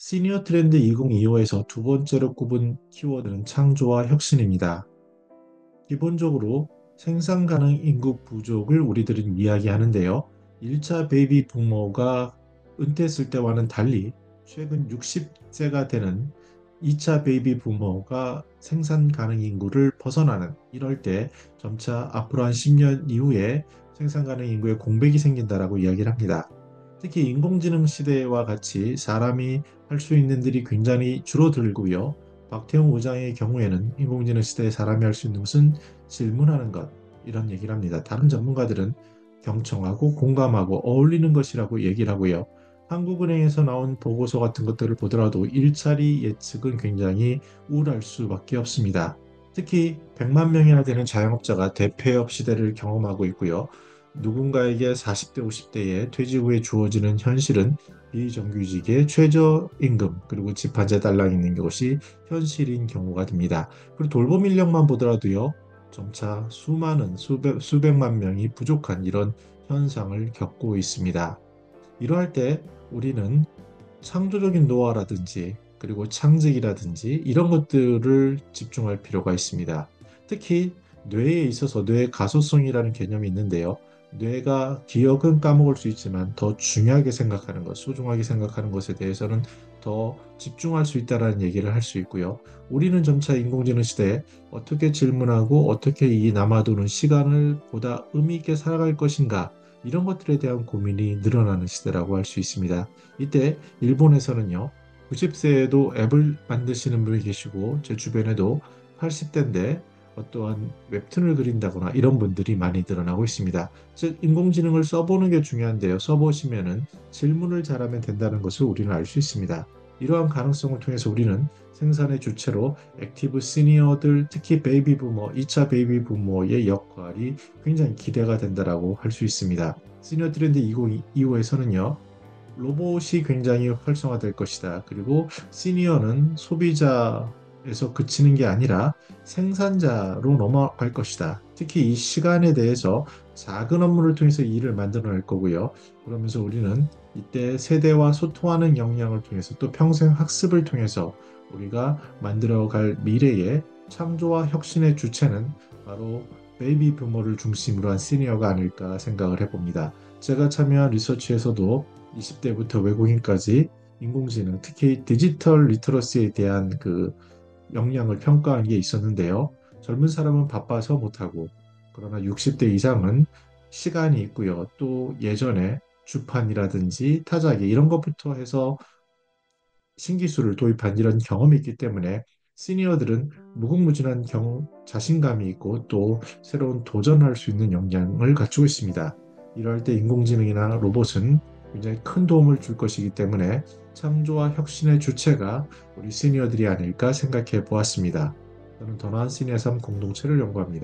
시니어 트렌드 2025에서 두 번째로 꼽은 키워드는 창조와 혁신입니다. 기본적으로 생산 가능 인구 부족을 우리들은 이야기하는데요. 1차 베이비 부모가 은퇴했을 때와는 달리 최근 60세가 되는 2차 베이비 부모가 생산 가능 인구를 벗어나는 이럴 때 점차 앞으로 한 10년 이후에 생산 가능 인구에 공백이 생긴다라고 이야기를 합니다. 특히 인공지능 시대와 같이 사람이 할 수 있는 일이 굉장히 줄어들고요. 박태웅 의장의 경우에는 인공지능 시대에 사람이 할 수 있는 것은 질문하는 것, 이런 얘기를 합니다. 다른 전문가들은 경청하고 공감하고 어울리는 것이라고 얘기를 하고요. 한국은행에서 나온 보고서 같은 것들을 보더라도 일자리 예측은 굉장히 우울할 수밖에 없습니다. 특히 100만 명이나 되는 자영업자가 대폐업 시대를 경험하고 있고요. 누군가에게 40대, 50대에 퇴직 후에 주어지는 현실은 비정규직의 최저임금 그리고 집 한 채 달랑 있는 것이 현실인 경우가 됩니다. 그리고 돌봄 인력만 보더라도요. 점차 수많은 수백만 명이 부족한 이런 현상을 겪고 있습니다. 이러할 때 우리는 창조적인 노화라든지 그리고 창직이라든지 이런 것들을 집중할 필요가 있습니다. 특히 뇌에 있어서 뇌 가소성이라는 개념이 있는데요. 뇌가 기억은 까먹을 수 있지만 더 중요하게 생각하는 것, 소중하게 생각하는 것에 대해서는 더 집중할 수 있다는 얘기를 할 수 있고요. 우리는 점차 인공지능 시대에 어떻게 질문하고 어떻게 이 남아도는 시간을 보다 의미 있게 살아갈 것인가 이런 것들에 대한 고민이 늘어나는 시대라고 할 수 있습니다. 이때 일본에서는요, 90세에도 앱을 만드시는 분이 계시고, 제 주변에도 80대인데 어떠한 웹툰을 그린다거나 이런 분들이 많이 늘어나고 있습니다. 즉, 인공지능을 써보는 게 중요한데요. 써보시면은 질문을 잘하면 된다는 것을 우리는 알 수 있습니다. 이러한 가능성을 통해서 우리는 생산의 주체로 액티브 시니어들, 특히 베이비 부머, 2차 베이비 부머의 역할이 굉장히 기대가 된다라고 할 수 있습니다. 시니어 트렌드 2025에서는요. 로봇이 굉장히 활성화될 것이다. 그리고 시니어는 소비자에서 그치는 게 아니라 생산자로 넘어갈 것이다. 특히 이 시간에 대해서 작은 업무를 통해서 일을 만들어낼 거고요. 그러면서 우리는 이때 세대와 소통하는 역량을 통해서 또 평생 학습을 통해서 우리가 만들어갈 미래의 창조와 혁신의 주체는 바로 베이비 부머를 중심으로 한 시니어가 아닐까 생각을 해봅니다. 제가 참여한 리서치에서도 20대부터 외국인까지 인공지능, 특히 디지털 리터러시에 대한 그 역량을 평가한 게 있었는데요. 젊은 사람은 바빠서 못하고, 그러나 60대 이상은 시간이 있고요. 또 예전에 주판이라든지 타자기 이런 것부터 해서 신기술을 도입한 이런 경험이 있기 때문에 시니어들은 무궁무진한 자신감이 있고 또 새로운 도전할 수 있는 역량을 갖추고 있습니다. 이럴 때 인공지능이나 로봇은 굉장히 큰 도움을 줄 것이기 때문에 창조와 혁신의 주체가 우리 시니어들이 아닐까 생각해 보았습니다. 저는 더 나은 시니어 삶 공동체를 연구합니다.